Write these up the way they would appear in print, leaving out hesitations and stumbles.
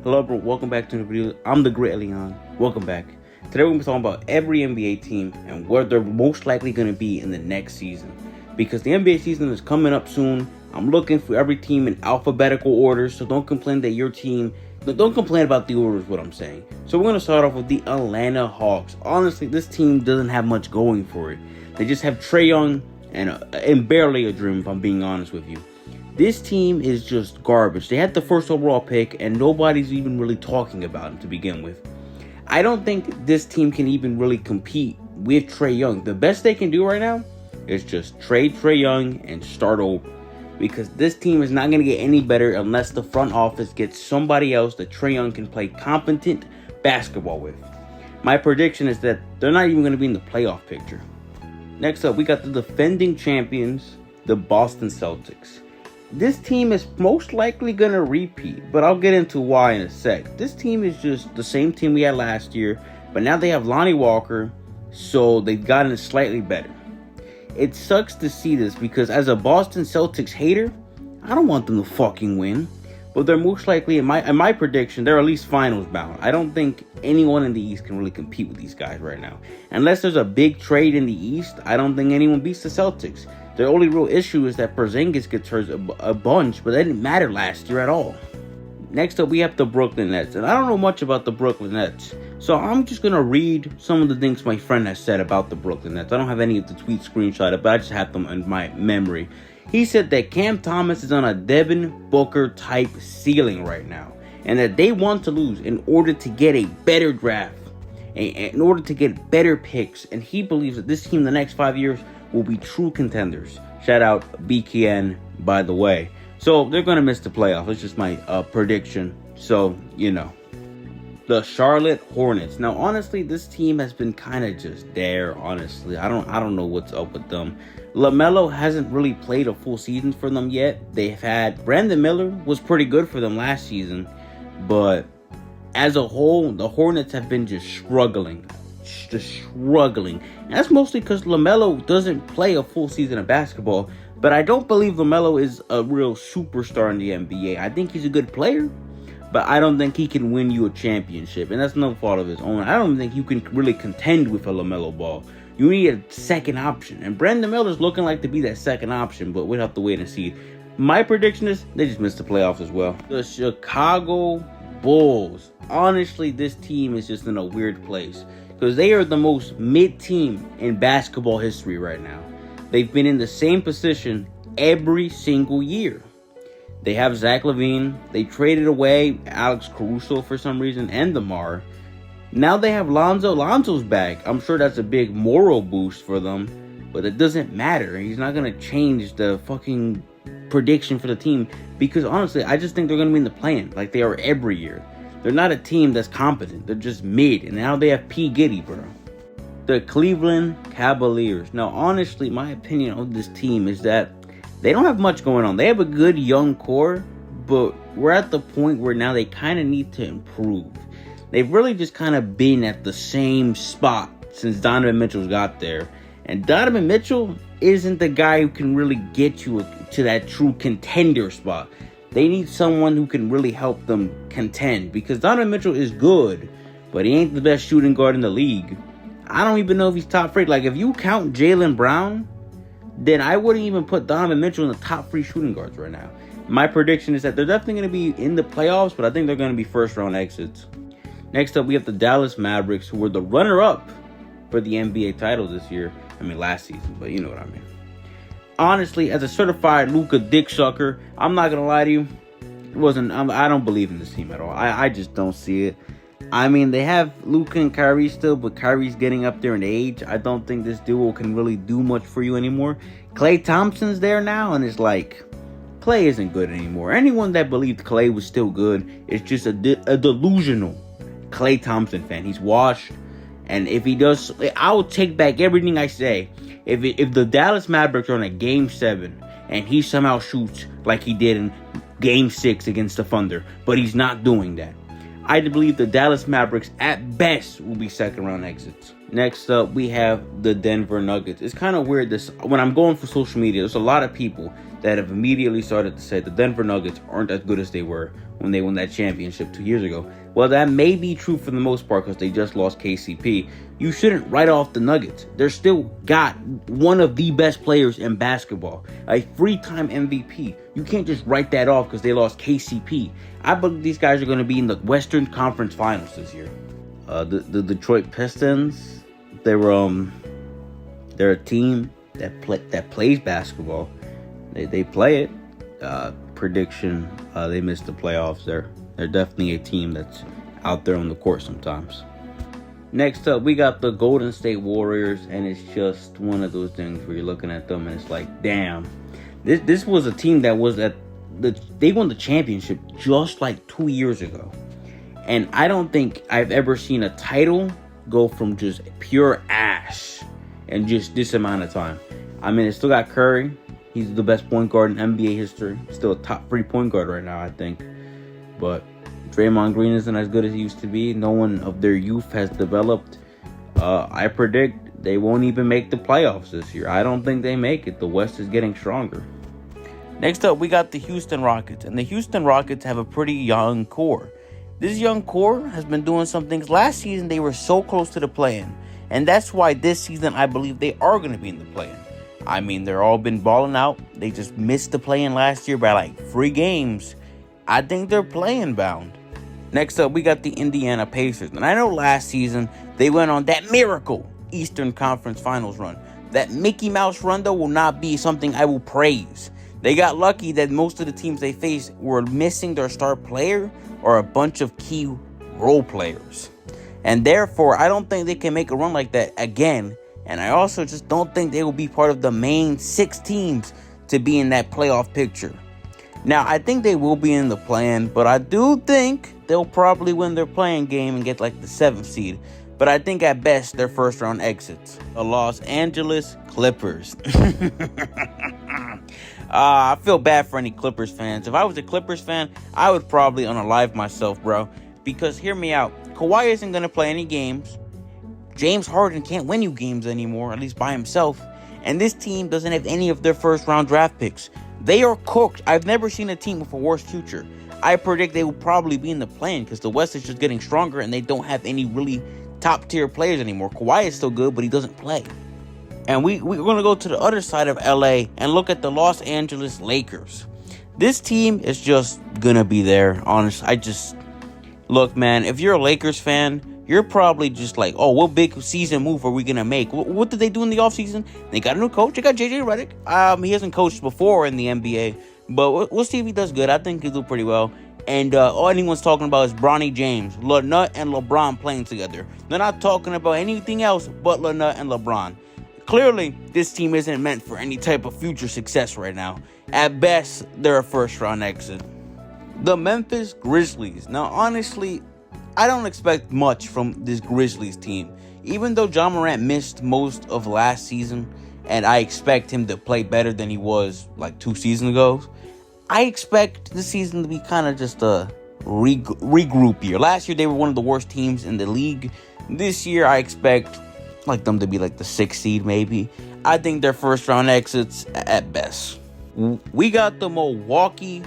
Hello, bro. Welcome back to the video. I'm the Great Leon. Welcome back. Today we're going to be talking about every NBA team and where they're most likely going to be in the next season. Because the NBA season is coming up soon. I'm looking for every team in alphabetical order, so don't complain that your team... Don't complain about the order is what I'm saying. So we're going to start off with the Atlanta Hawks. Honestly, this team doesn't have much going for it. They just have Trae Young and barely a dream, if I'm being honest with you. This team is just garbage. They had the first overall pick, and nobody's even really talking about it to begin with. I don't think this team can even really compete with Trae Young. The best they can do right now is just trade Trae Young and start over. Because this team is not going to get any better unless the front office gets somebody else that Trae Young can play competent basketball with. My prediction is that they're not even going to be in the playoff picture. Next up, we got the defending champions, the Boston Celtics. This team is most likely going to repeat, but I'll get into why in a sec. This team is just the same team we had last year, but now they have Lonnie Walker, so they've gotten slightly better. It sucks to see this because as a Boston Celtics hater, I don't want them to fucking win, but they're most likely, in my prediction, they're at least finals bound. I don't think anyone in the East can really compete with these guys right now. Unless there's a big trade in the East, I don't think anyone beats the Celtics. The only real issue is that Porzingis gets hurt a bunch, but that didn't matter last year at all. Next up, we have the Brooklyn Nets, and I don't know much about the Brooklyn Nets, so I'm just going to read some of the things my friend has said about the Brooklyn Nets. I don't have any of the tweets screenshotted, but I just have them in my memory. He said that Cam Thomas is on a Devin Booker type ceiling right now, and that they want to lose in order to get a better draft, in order to get better picks, and he believes that this team in the next 5 years will be true contenders. Shout out BKN, by the way. So they're going to miss the playoffs. It's just my prediction. So, you know. The Charlotte Hornets. Now, honestly, this team has been kind of just there, honestly. I don't know what's up with them. LaMelo hasn't really played a full season for them yet. They've had... Brandon Miller was pretty good for them last season. But as a whole, the Hornets have been just struggling. And that's mostly because LaMelo doesn't play a full season of basketball. But I don't believe LaMelo is a real superstar in the NBA. I think he's a good player, but I don't think he can win you a championship. And that's no fault of his own. I don't think you can really contend with a LaMelo ball. You need a second option. And Brandon Miller's looking like to be that second option, but we'll have to wait and see. My prediction is they just missed the playoffs as well. The Chicago Bulls. Honestly, this team is just in a weird place, because they are the most mid team in basketball history right now. They've been in the same position every single year. They have Zach LaVine. They traded away Alex Caruso for some reason and DeMar. Now they have Lonzo. Lonzo's back. I'm sure that's a big moral boost for them, but it doesn't matter. He's not going to change the fucking prediction for the team, because honestly, I just think they're going to be in the play-in like they are every year. They're not a team that's competent. They're just mid. And now they have P. Giddy, bro. The Cleveland Cavaliers. Now, honestly, my opinion of this team is that they don't have much going on. They have a good young core, but we're at the point where now they kind of need to improve. They've really just kind of been at the same spot since Donovan Mitchell's got there. And Donovan Mitchell isn't the guy who can really get you to that true contender spot. They need someone who can really help them contend, because Donovan Mitchell is good, but he ain't the best shooting guard in the league. I don't even know if he's top 3. Like, if you count Jaylen Brown, then I wouldn't even put Donovan Mitchell in the top 3 shooting guards right now. My prediction is that they're definitely going to be in the playoffs, but I think they're going to be first-round exits. Next up, we have the Dallas Mavericks, who were the runner-up for the NBA title this year. I mean, last season, but you know what I mean. Honestly, as a certified Luka dick sucker, I'm not going to lie to you. I don't believe in this team at all. I just don't see it. I mean, they have Luka and Kyrie still, but Kyrie's getting up there in age. I don't think this duo can really do much for you anymore. Klay Thompson's there now, and it's like, Klay isn't good anymore. Anyone that believed Klay was still good is just a delusional Klay Thompson fan. He's washed, and if he does, I will take back everything I say. If the Dallas Mavericks are on a Game 7, and he somehow shoots like he did in Game 6 against the Thunder, but he's not doing that, I believe the Dallas Mavericks, at best, will be second-round exits. Next up, we have the Denver Nuggets. It's kind of weird. When I'm going for social media, there's a lot of people that have immediately started to say the Denver Nuggets aren't as good as they were when they won that championship 2 years ago. Well, that may be true for the most part because they just lost KCP. You shouldn't write off the Nuggets. They're still got one of the best players in basketball, a 3-time MVP. You can't just write that off because they lost KCP. I believe these guys are going to be in the Western Conference Finals this year. The Detroit Pistons, they're a team that plays basketball. They play it. Prediction: they missed the playoffs. They're definitely a team that's out there on the court sometimes. Next up, we got the Golden State Warriors, and it's just one of those things where you're looking at them and it's like, damn, this was a team that was they won the championship just like 2 years ago, and I don't think I've ever seen a title go from just pure ash in just this amount of time. I mean, it still got Curry. He's the best point guard in NBA history. Still a top 3 point guard right now, I think. But Draymond Green isn't as good as he used to be. No one of their youth has developed. I predict they won't even make the playoffs this year. I don't think they make it. The West is getting stronger. Next up, we got the Houston Rockets. And the Houston Rockets have a pretty young core. This young core has been doing some things. Last season, they were so close to the play-in. And that's why this season, I believe they are going to be in the play-in. I mean, they're all been balling out. They just missed the play-in last year by like 3 games. I think they're play-in bound. Next up, we got the Indiana Pacers. And I know last season, they went on that miracle Eastern Conference Finals run. That Mickey Mouse run, though, will not be something I will praise. They got lucky that most of the teams they faced were missing their star player or a bunch of key role players. And therefore, I don't think they can make a run like that again. And I also just don't think they will be part of the main 6 teams to be in that playoff picture. Now, I think they will be in the play-in, but I do think they'll probably win their play-in game and get like the 7th seed. But I think at best, their first round exits. The Los Angeles Clippers. I feel bad for any Clippers fans. If I was a Clippers fan, I would probably unalive myself, bro. Because hear me out. Kawhi isn't going to play any games. James Harden can't win you games anymore, at least by himself. And this team doesn't have any of their first round draft picks. They are cooked. I've never seen a team with a worse future. I predict they will probably be in the play-in because the West is just getting stronger and they don't have any really top tier players anymore. Kawhi is still good, but he doesn't play. And we're going to go to the other side of LA and look at the Los Angeles Lakers. This team is just going to be there, honestly. Look, man, if you're a Lakers fan, you're probably just like, oh, what big season move are we going to make? What did they do in the offseason? They got a new coach. They got JJ Redick. He hasn't coached before in the NBA, but we'll see if he does good. I think he'll do pretty well. And all anyone's talking about is Bronny James, LeNut, and LeBron playing together. They're not talking about anything else but LeNut and LeBron. Clearly, this team isn't meant for any type of future success right now. At best, they're a first-round exit. The Memphis Grizzlies. Now, honestly, I don't expect much from this Grizzlies team. Even though Ja Morant missed most of last season, and I expect him to play better than he was like 2 seasons ago, I expect this season to be kind of just a regroup year. Last year, they were one of the worst teams in the league. This year, I expect like them to be like the 6th seed maybe. I think they're first round exits at best. We got the Milwaukee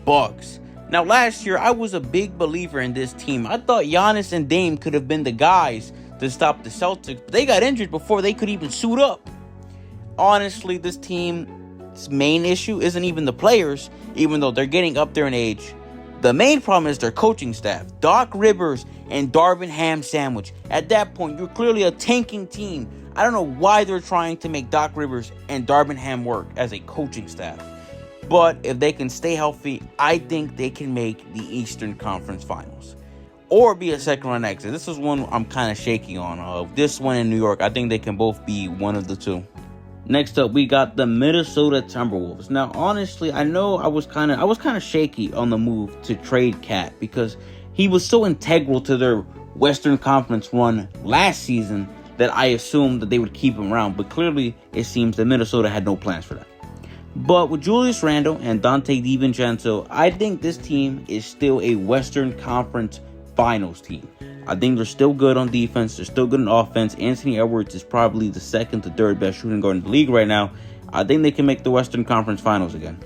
Bucks. Now, last year, I was a big believer in this team. I thought Giannis and Dame could have been the guys to stop the Celtics, but they got injured before they could even suit up. Honestly, this team's main issue isn't even the players, even though they're getting up there in age. The main problem is their coaching staff, Doc Rivers and Darvin Ham Sandwich. At that point, you're clearly a tanking team. I don't know why they're trying to make Doc Rivers and Darvin Ham work as a coaching staff. But if they can stay healthy, I think they can make the Eastern Conference Finals. Or be a second-round exit. This is one I'm kind of shaky on. This one in New York, I think they can both be one of the two. Next up, we got the Minnesota Timberwolves. Now, honestly, I know I was kind of shaky on the move to trade Cat because he was so integral to their Western Conference run last season that I assumed that they would keep him around. But clearly, it seems that Minnesota had no plans for that. But with Julius Randle and Dante DiVincenzo, I think this team is still a Western Conference Finals team. I think they're still good on defense. They're still good on offense. Anthony Edwards is probably the 2nd to 3rd best shooting guard in the league right now. I think they can make the Western Conference Finals again.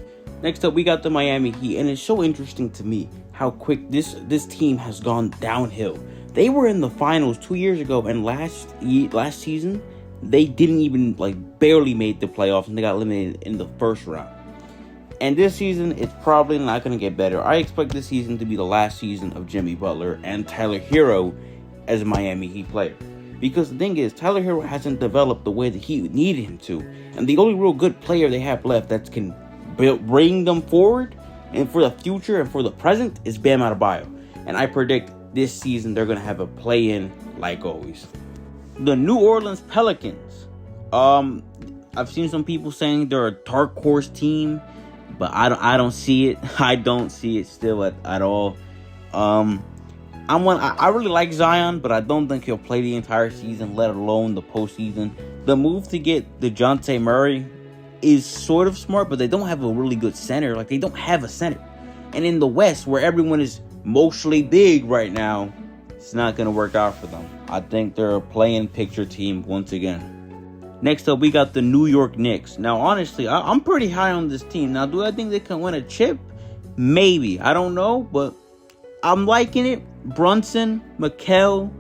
Next up, we got the Miami Heat, and it's so interesting to me how quick this team has gone downhill. They were in the finals 2 years ago, and last season, they didn't even, barely made the playoffs, and they got eliminated in the first round. And this season, it's probably not going to get better. I expect this season to be the last season of Jimmy Butler and Tyler Hero as a Miami Heat player. Because the thing is, Tyler Hero hasn't developed the way the Heat needed him to. And the only real good player they have left that can bring them forward and for the future and for the present is Bam Adebayo. And I predict this season they're going to have a play-in like always. The New Orleans Pelicans. I've seen some people saying they're a dark horse team, but I don't see it. I don't see it still at all. I really like Zion, but I don't think he'll play the entire season, let alone the postseason. The move to get DeJounte Murray is sort of smart, but they don't have a really good center. They don't have a center. And in the West, where everyone is mostly big right now, it's not going to work out for them. I think they're a play-in picture team once again. Next up, we got the New York Knicks. Now, honestly, I'm pretty high on this team. Now, do I think they can win a chip? Maybe. I don't know, but I'm liking it. Brunson, Mikal,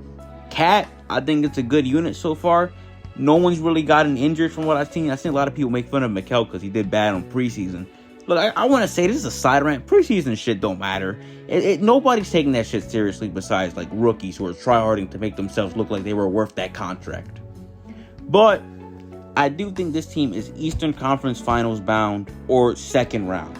Cat, I think it's a good unit so far. No one's really gotten injured from what I've seen. I've seen a lot of people make fun of Mikal because he did bad on preseason. Look, I want to say this is a side rant. Preseason shit don't matter. Nobody's taking that shit seriously besides rookies who are tryharding to make themselves look like they were worth that contract. But I do think this team is Eastern Conference Finals bound or second round.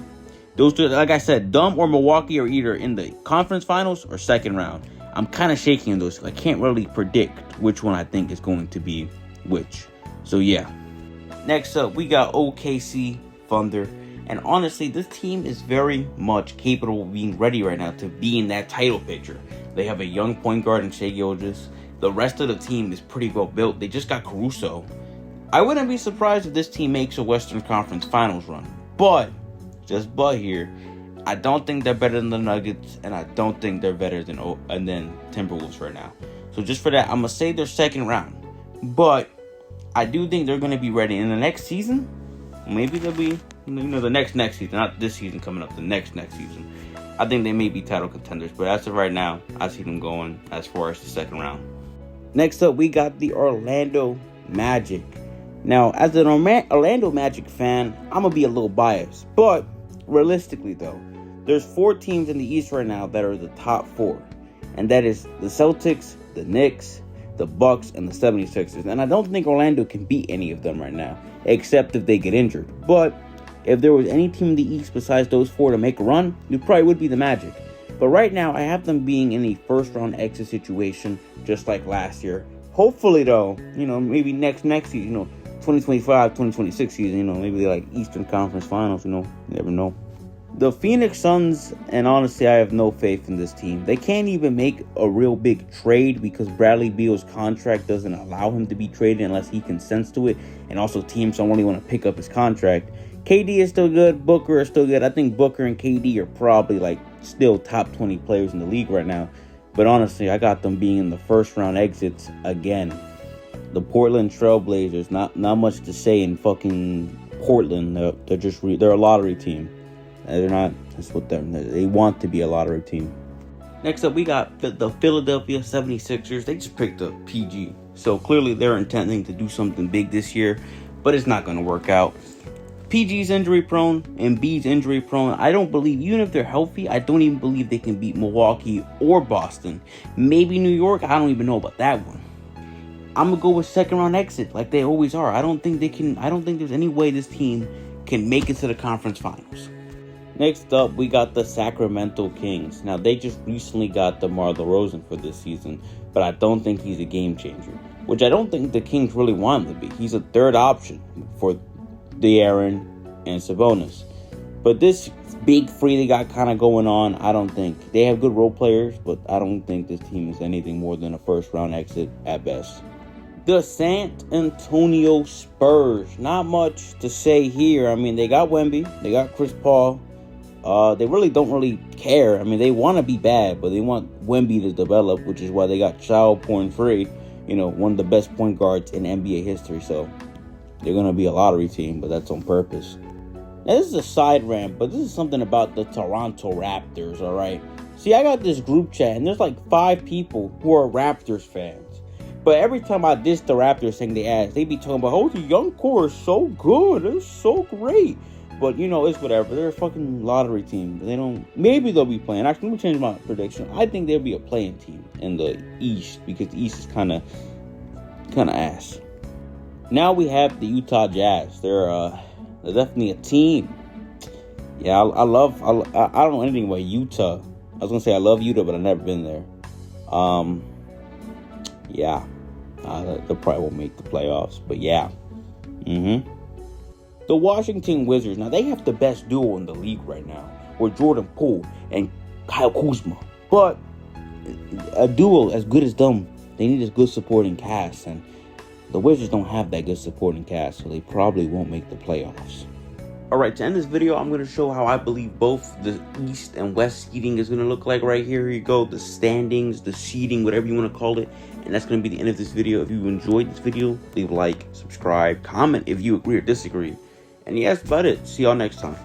Those two, like I said, Dumb or Milwaukee are either in the conference finals or second round. I'm kind of shaking in those. I can't really predict which one I think is going to be which. So, yeah. Next up, we got OKC Thunder. And honestly, this team is very much capable of being ready right now to be in that title picture. They have a young point guard in Shai Gilgeous. The rest of the team is pretty well built. They just got Caruso. I wouldn't be surprised if this team makes a Western Conference Finals run. But here, I don't think they're better than the Nuggets, and I don't think they're better than Timberwolves right now. So just for that, I'm going to say they're second round. But I do think they're going to be ready in the next season. Maybe they'll be, the next season, not this season coming up, the next season. I think they may be title contenders, but as of right now, I see them going as far as the second round. Next up, we got the Orlando Magic. Now, as an Orlando Magic fan, I'm going to be a little biased. But realistically, though, there's 4 teams in the East right now that are the top 4. And that is the Celtics, the Knicks, the Bucks, and the 76ers. And I don't think Orlando can beat any of them right now, except if they get injured. But if there was any team in the East besides those 4 to make a run, it probably would be the Magic. But right now, I have them being in a first-round exit situation, just like last year. Hopefully, though, maybe next season, 2025, 2026 season, maybe they Eastern Conference Finals, you never know. The Phoenix Suns, and honestly, I have no faith in this team. They can't even make a real big trade because Bradley Beal's contract doesn't allow him to be traded unless he consents to it. And also, teams don't really want to pick up his contract. KD is still good. Booker is still good. I think Booker and KD are probably still top 20 players in the league right now. But honestly, I got them being in the first round exits again. The Portland Trailblazers, not much to say in fucking Portland. They're a lottery team. They're not. That's what they want to be, a lottery team. Next up, we got the Philadelphia 76ers. They just picked up PG. So clearly they're intending to do something big this year, but it's not going to work out. PG's injury prone, Embiid's injury prone. I don't believe, even if they're healthy, I don't even believe they can beat Milwaukee or Boston. Maybe New York. I don't even know about that one. I'm going to go with second round exit like they always are. I don't think there's any way this team can make it to the conference finals. Next up, we got the Sacramento Kings. Now, they just recently got DeMar DeRozan for this season, but I don't think he's a game changer, which I don't think the Kings really want him to be. He's a third option for De'Aaron and Sabonis. But this big three they got kind of going on, I don't think. They have good role players, but I don't think this team is anything more than a first round exit at best. The San Antonio Spurs. Not much to say here. I mean, they got Wemby. They got Chris Paul. They really don't care. I mean, they want to be bad, but they want Wemby to develop, which is why they got Child Porn Free, one of the best point guards in NBA history. So, they're gonna be a lottery team, but that's on purpose. Now, this is a side rant, but this is something about the Toronto Raptors, all right? See, I got this group chat, and there's like 5 people who are Raptors fans. But every time I diss the Raptors saying they ass, they be talking about, oh, the young core is so good. It's so great. But, you know, it's whatever. They're a fucking lottery team. They don't... Maybe they'll be playing. Actually, let me change my prediction. I think they'll be a playing team in the East, because the East is kind of ass. Now we have the Utah Jazz. They're definitely a team. Yeah, I don't know anything about Utah. I was gonna say I love Utah, but I've never been there. Yeah, they probably won't make the playoffs, but yeah. The Washington Wizards. Now they have the best duo in the league right now, with Jordan Poole and Kyle Kuzma. But a duo as good as them, they need a good supporting cast, and the Wizards don't have that good supporting cast, so they probably won't make the playoffs. Alright, to end this video, I'm going to show how I believe both the East and West seeding is going to look like right here. Here you go, the standings, the seeding, whatever you want to call it. And that's going to be the end of this video. If you enjoyed this video, leave a like, subscribe, comment if you agree or disagree. And yeah, that's about it. See y'all next time.